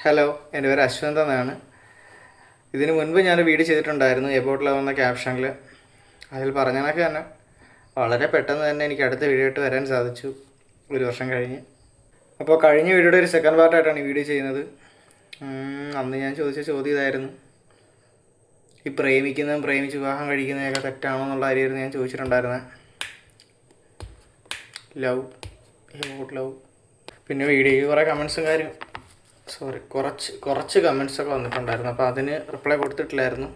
Hello, എൻ്റെ പേര് അശ്വന്ത് എന്നാണ്. ഇതിനു മുൻപ് ഞാനൊരു വീഡിയോ ചെയ്തിട്ടുണ്ടായിരുന്നു എബോട്ട് ലവ് എന്ന ക്യാപ്ഷനിൽ. അതിൽ പറഞ്ഞ കണക്ക് തന്നെ വളരെ പെട്ടെന്ന് തന്നെ എനിക്ക് അടുത്ത വീഡിയോ ആയിട്ട് വരാൻ സാധിച്ചു, ഒരു വർഷം കഴിഞ്ഞ്. അപ്പോൾ കഴിഞ്ഞ വീഡിയോയുടെ ഒരു സെക്കൻഡ് പാർട്ടായിട്ടാണ് ഈ വീഡിയോ ചെയ്യുന്നത്. അന്ന് ഞാൻ ചോദിച്ച ചോദ്യം ഇതായിരുന്നു, ഈ പ്രേമിക്കുന്നതും പ്രേമിച്ച് വിവാഹം കഴിക്കുന്നതൊക്കെ തെറ്റാണോ എന്നുള്ള കാര്യമായിരുന്നു ഞാൻ ചോദിച്ചിട്ടുണ്ടായിരുന്നത്. Love, Abbott love. പിന്നെ വീഡിയോയ്ക്ക് കുറേ കമൻസും കുറച്ച് കമൻസൊക്കെ വന്നിട്ടുണ്ടായിരുന്നു. അപ്പോൾ അതിന് റിപ്ലൈ കൊടുത്തിട്ടില്ലായിരുന്നു.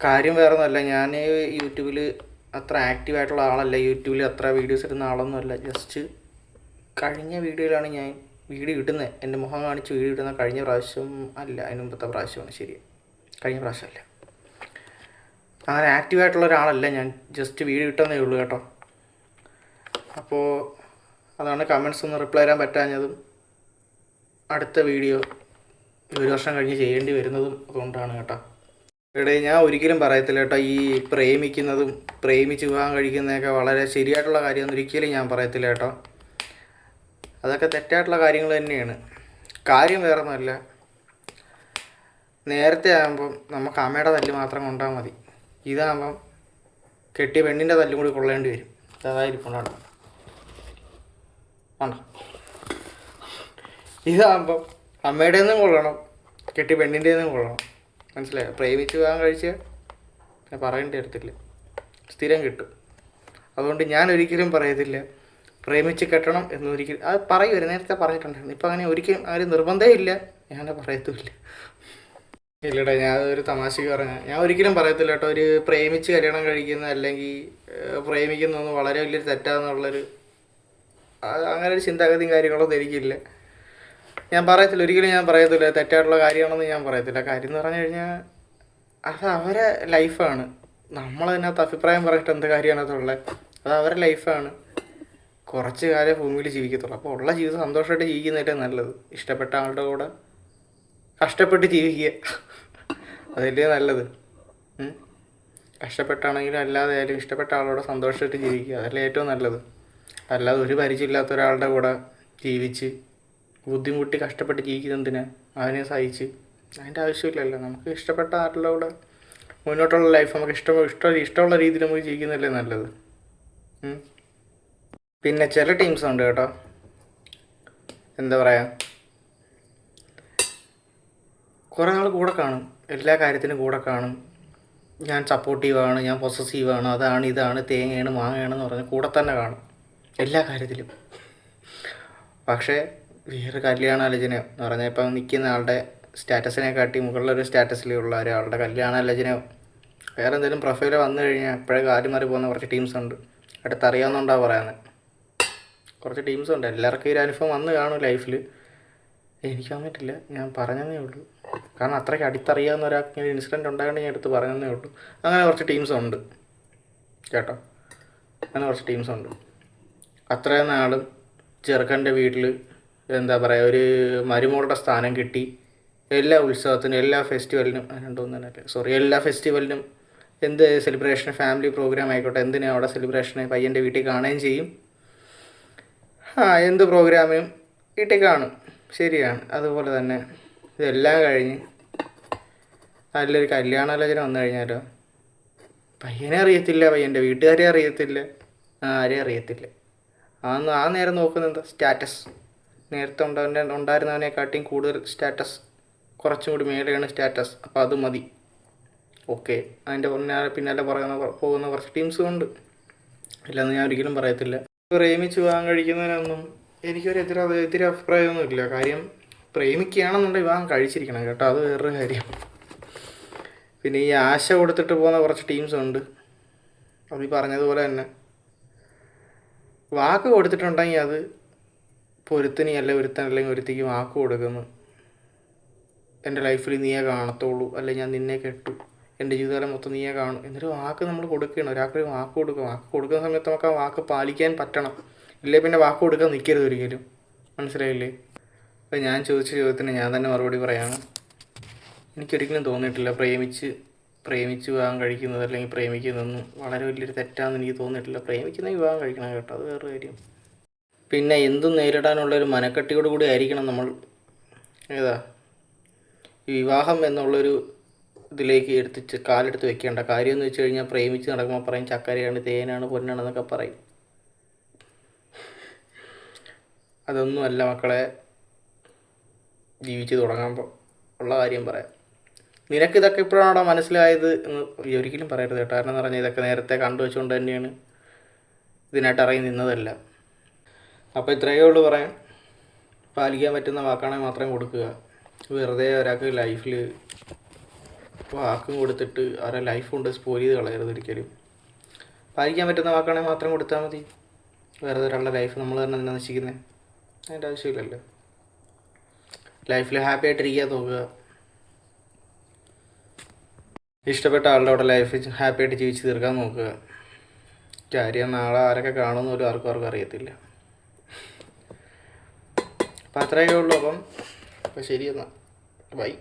കാര്യം വേറെ ഒന്നുമല്ല, ഞാൻ യൂട്യൂബിൽ അത്ര ആക്റ്റീവായിട്ടുള്ള ആളല്ല, യൂട്യൂബിൽ അത്ര വീഡിയോസ് ഇടുന്ന ആളൊന്നുമല്ല. ജസ്റ്റ് കഴിഞ്ഞ വീഡിയോയിലാണ് ഞാൻ വീഡിയോ ഇടുന്നത്, എൻ്റെ മുഖം കാണിച്ച് വീഡിയോ ഇടുന്ന കഴിഞ്ഞ പ്രാവശ്യം അല്ല, അതിന് മുമ്പത്തെ പ്രാവശ്യമാണ്. ശരി, കഴിഞ്ഞ പ്രാവശ്യമല്ല. അങ്ങനെ ആക്റ്റീവായിട്ടുള്ള ഒരാളല്ല ഞാൻ, ജസ്റ്റ് വീഡിയോ ഇട്ടെന്നേ ഉള്ളൂ കേട്ടോ. അപ്പോൾ അതാണ് കമൻസ് ഒന്നും റിപ്ലൈ തരാൻ പറ്റാഞ്ഞതും അടുത്ത വീഡിയോ ഒരു വർഷം കഴിഞ്ഞ് ചെയ്യേണ്ടി വരുന്നതും അതുകൊണ്ടാണ് കേട്ടോ. ഇവിടെ ഞാൻ ഒരിക്കലും പറയത്തില്ല കേട്ടോ, ഈ പ്രേമിക്കുന്നതും പ്രേമിച്ച് വിവാഹം കഴിക്കുന്നതൊക്കെ വളരെ ശരിയായിട്ടുള്ള കാര്യമൊന്നും ഒരിക്കലും ഞാൻ പറയത്തില്ല കേട്ടോ. അതൊക്കെ തെറ്റായിട്ടുള്ള കാര്യങ്ങൾ തന്നെയാണ്. കാര്യം വേറെ ഒന്നുമല്ല, നേരത്തെ ആകുമ്പം നമുക്ക് അമ്മയുടെ തല്ല് മാത്രം കൊണ്ടാൽ മതി. ഇതാകുമ്പം കെട്ടിയ പെണ്ണിൻ്റെ തല്ലും കൂടി കൊള്ളേണ്ടി വരും. അതായിരിക്കും കേട്ടോ. ഇതാകുമ്പം അമ്മയുടെ നിന്നും കൊള്ളണം, കെട്ടി പെണ്ണിൻ്റെ നിന്നും കൊള്ളണം. മനസ്സിലായോ? പ്രേമിച്ച് വിവാഹം കഴിച്ച് പറയേണ്ടി വരത്തില്ല, സ്ഥിരം കിട്ടും. അതുകൊണ്ട് ഞാൻ ഒരിക്കലും പറയത്തില്ല പ്രേമിച്ച് കെട്ടണം എന്നൊരിക്കലും. അത് പറയുമല്ലോ, നേരത്തെ പറഞ്ഞിട്ടുണ്ടായിരുന്നു. ഇപ്പം അങ്ങനെ ഒരിക്കലും ആരും നിർബന്ധമേ ഇല്ല, ഞാൻ പറയത്തുമില്ല. ഇല്ലടാ, ഞാൻ ഒരു തമാശക്ക് പറഞ്ഞ, ഞാൻ ഒരിക്കലും പറയത്തില്ല കേട്ടോ ഒരു പ്രേമിച്ച് കല്യാണം കഴിക്കുന്ന അല്ലെങ്കിൽ പ്രേമിക്കുന്നതൊന്നും വളരെ വലിയൊരു തെറ്റാന്നുള്ളൊരു അങ്ങനെ ഒരു ചിന്താഗതിയും കാര്യങ്ങളൊന്നും എനിക്കില്ല. ഞാൻ പറയത്തില്ല, ഒരിക്കലും ഞാൻ പറയത്തില്ല തെറ്റായിട്ടുള്ള കാര്യമാണെന്ന് ഞാൻ പറയത്തില്ല. കാര്യം എന്ന് പറഞ്ഞു കഴിഞ്ഞാൽ അത് അവരെ ലൈഫാണ്. നമ്മളതിനകത്ത് അഭിപ്രായം പറഞ്ഞിട്ട് എന്ത് കാര്യമാണ് അതുള്ളത്? അത് അവരുടെ ലൈഫാണ്. കുറച്ച് കാലം ഭൂമിയിൽ ജീവിക്കത്തുള്ളൂ. അപ്പോൾ ഉള്ള ജീവിതം സന്തോഷമായിട്ട് ജീവിക്കുന്നതല്ലേ നല്ലത്. ഇഷ്ടപ്പെട്ട ആളുടെ കൂടെ കഷ്ടപ്പെട്ട് ജീവിക്കുക, അതല്ലേ നല്ലത്. കഷ്ടപ്പെട്ടാണെങ്കിലും അല്ലാതെ ആയാലും ഇഷ്ടപ്പെട്ട ആളോട് സന്തോഷമായിട്ട് ജീവിക്കുക, അതല്ലേ ഏറ്റവും നല്ലത്. അല്ലാതെ ഒരു പരിചയമില്ലാത്ത ഒരാളുടെ കൂടെ ജീവിച്ച് ബുദ്ധിമുട്ടി കഷ്ടപ്പെട്ട് ജീവിക്കുന്നതിന് അതിനെ സഹിച്ച് അതിൻ്റെ ആവശ്യമില്ലല്ലോ. നമുക്ക് ഇഷ്ടപ്പെട്ട ആരുടെ കൂടെ മുന്നോട്ടുള്ള ലൈഫ് നമുക്ക് ഇഷ്ടമുള്ള രീതിയിൽ നമുക്ക് ജീവിക്കുന്നതല്ലേ നല്ലത്. പിന്നെ ചില ടീംസ് ഉണ്ട് കേട്ടോ, എന്താ പറയുക, കുറേ ആൾ കൂടെ കാണും, എല്ലാ കാര്യത്തിനും കൂടെ കാണും. ഞാൻ സപ്പോർട്ടീവാണ്, ഞാൻ പൊസസീവാണ്, അതാണ് ഇതാണ് തേങ്ങയാണ് മാങ്ങയാണെന്ന് പറഞ്ഞ് കൂടെ തന്നെ കാണും എല്ലാ കാര്യത്തിലും. പക്ഷേ വേറെ കല്യാണാലോചന എന്ന് പറഞ്ഞാൽ ഇപ്പം നിൽക്കുന്ന ആളുടെ സ്റ്റാറ്റസിനെ കാട്ടി മുകളിലൊരു സ്റ്റാറ്റസിലുള്ള ഒരാളുടെ കല്യാണാലോചനയോ വേറെ എന്തെങ്കിലും പ്രൊഫൈലോ വന്നു കഴിഞ്ഞാൽ എപ്പോഴേ കാര്യം മാറി പോകുന്ന കുറച്ച് ടീംസ് ഉണ്ട്. അടുത്തറിയാവുന്നതുകൊണ്ടാണ് പറയുന്നത്. കുറച്ച് ടീംസ് ഉണ്ട്, എല്ലാവർക്കും ഈ ഒരു അനുഭവം വന്ന് കാണും ലൈഫിൽ. എനിക്ക് വന്നിട്ടില്ല, ഞാൻ പറഞ്ഞതേ ഉള്ളൂ. കാരണം അത്രയ്ക്ക് അടുത്തറിയാവുന്ന ഒരാൾക്ക് ഇങ്ങനെ ഇൻസിഡൻറ്റ് ഉണ്ടായതുകൊണ്ട് ഞാൻ എടുത്ത് പറഞ്ഞതേ ഉള്ളൂ. അങ്ങനെ കുറച്ച് ടീംസ് ഉണ്ട് കേട്ടോ, അങ്ങനെ കുറച്ച് ടീംസ് ഉണ്ട്. അത്രയും നാളും ചെറുക്കൻ്റെ വീട്ടിൽ എന്താ പറയുക, ഒരു മരുമകളുടെ സ്ഥാനം കിട്ടി. എല്ലാ ഉത്സവത്തിനും എല്ലാ ഫെസ്റ്റിവലിനും എല്ലാ ഫെസ്റ്റിവലിനും എന്ത് സെലിബ്രേഷൻ, ഫാമിലി പ്രോഗ്രാം ആയിക്കോട്ടെ, എന്തിനാണ് അവിടെ സെലിബ്രേഷന് പയ്യൻ്റെ വീട്ടിൽ കാണുകയും ചെയ്യും. എന്ത് പ്രോഗ്രാമിനും വീട്ടിൽ കാണും, ശരിയാണ്. അതുപോലെ തന്നെ ഇതെല്ലാം കഴിഞ്ഞ് നല്ലൊരു കല്യാണാലോചന വന്നു കഴിഞ്ഞാലോ പയ്യനെ അറിയത്തില്ല, പയ്യൻ്റെ വീട്ടുകാരെ അറിയത്തില്ല, ആരെയും അറിയത്തില്ല. ആ നേരം നോക്കുന്നത് എന്താ? സ്റ്റാറ്റസ്. നേരത്തെ ഉണ്ടായിരുന്നവനെക്കാട്ടിയും കൂടുതൽ സ്റ്റാറ്റസ്, കുറച്ചും കൂടി മേലെയാണ് സ്റ്റാറ്റസ്. അപ്പോൾ അത് മതി. ഓക്കെ, അതിൻ്റെ പിന്നാലെ പോകുന്ന കുറച്ച് ടീംസും ഉണ്ട്. ഇല്ലെന്ന് ഞാൻ ഒരിക്കലും പറയത്തില്ല. പ്രേമിച്ച് വിവാഹം കഴിക്കുന്നതിനൊന്നും എനിക്കൊരു എതിരെ അഭിപ്രായമൊന്നുമില്ല. കാര്യം പ്രേമിക്കുകയാണെന്നുണ്ടെങ്കിൽ വിവാഹം കഴിച്ചിരിക്കണം കേട്ടോ, അത് വേറൊരു കാര്യം. പിന്നെ ഈ ആശ കൊടുത്തിട്ട് പോകുന്ന കുറച്ച് ടീംസ് ഉണ്ട്. അത് ഈ പറഞ്ഞതുപോലെ തന്നെ വാക്ക് കൊടുത്തിട്ടുണ്ടെങ്കിൽ അത് പൊരുത്തനി അല്ല ഒരുത്തനല്ലെങ്കിൽ ഒരുത്തിക്ക് വാക്ക് കൊടുക്കുന്നു. എൻ്റെ ലൈഫിൽ നീയെ കാണത്തുള്ളൂ, അല്ലെങ്കിൽ ഞാൻ നിന്നെ കെട്ടു, എൻ്റെ ജീവിതകാലം മൊത്തം നീയെ കാണും എന്നൊരു വാക്ക് നമ്മൾ കൊടുക്കുകയാണ്. ഒരാൾക്ക് വാക്ക് കൊടുക്കുക, വാക്ക് കൊടുക്കുന്ന സമയത്ത് നമുക്ക് ആ വാക്ക് പാലിക്കാൻ പറ്റണം. ഇല്ലേ പിന്നെ വാക്ക് കൊടുക്കാൻ നിൽക്കരുത് ഒരിക്കലും. മനസ്സിലായില്ലേ? അപ്പോൾ ഞാൻ ചോദിച്ച ചോദ്യത്തിന് ഞാൻ തന്നെ മറുപടി പറയാണ്. എനിക്കൊരിക്കലും തോന്നിയിട്ടില്ല പ്രേമിച്ച് വിവാഹം കഴിക്കുന്നത് അല്ലെങ്കിൽ പ്രേമിക്കുന്നതൊന്നും വളരെ വലിയൊരു തെറ്റാണെന്ന് എനിക്ക് തോന്നിയിട്ടില്ല. പ്രേമിക്കുന്ന വിവാഹം കഴിക്കണം കേട്ടോ, അത് വേറൊരു കാര്യം. പിന്നെ എന്തും നേരിടാനുള്ളൊരു മനക്കെട്ടിയോട് കൂടി ആയിരിക്കണം നമ്മൾ ഈ വിവാഹം എന്നുള്ളൊരു ഇതിലേക്ക് കാലെടുത്ത് വെക്കേണ്ട. കാര്യം എന്ന് വെച്ച് കഴിഞ്ഞാൽ പ്രേമിച്ച് നടക്കുമ്പോൾ പറയും ചക്കരയാണ്, തേനാണ്, പൊന്നാണെന്നൊക്കെ പറയും. അതൊന്നുമല്ല മക്കളെ ജീവിച്ച് തുടങ്ങുമ്പോൾ ഉള്ള കാര്യം പറയാം. നിനക്കിതൊക്കെ ഇപ്പോഴാണോ മനസ്സിലായത് എന്ന് ഒരിക്കലും പറയരുത് കേട്ടോ. കാരണം എന്ന് പറഞ്ഞാൽ ഇതൊക്കെ നേരത്തെ കണ്ടു വെച്ചുകൊണ്ട് തന്നെയാണ് ഇതിനായിട്ട് ഇറങ്ങി നിന്നതല്ല. അപ്പോൾ ഇത്രയേ ഉള്ളൂ പറയാൻ. പാലിക്കാൻ പറ്റുന്ന വാക്കാണെങ്കിൽ മാത്രം കൊടുക്കുക. വെറുതെ ഒരാൾക്ക് ലൈഫിൽ വാക്കും കൊടുത്തിട്ട് അവരുടെ ലൈഫ് കൊണ്ട് സ്പോയിൽ ചെയ്ത് കളയരുത് ഒരിക്കലും. പാലിക്കാൻ പറ്റുന്ന വാക്കാണെങ്കിൽ മാത്രം കൊടുത്താൽ മതി. വെറുതെ ഒരാളുടെ ലൈഫ് നമ്മൾ തന്നെ തന്നെ നശിക്കുന്നത് അതിൻ്റെ ആവശ്യമില്ലല്ലോ. ലൈഫിൽ ഹാപ്പി ആയിട്ടിരിക്കാൻ നോക്കുക. ഇഷ്ടപ്പെട്ട ആളുടെ അവിടെ ലൈഫ് ഹാപ്പി ആയിട്ട് ജീവിച്ച് തീർക്കാൻ നോക്കുക. കാര്യം നാളെ ആരൊക്കെ കാണുമെന്ന് പോലും ആർക്കും അറിയത്തില്ല. അപ്പം അത്രയൊക്കെ ഉള്ളൂ. അപ്പം ശരി എന്നാൽ ബൈ.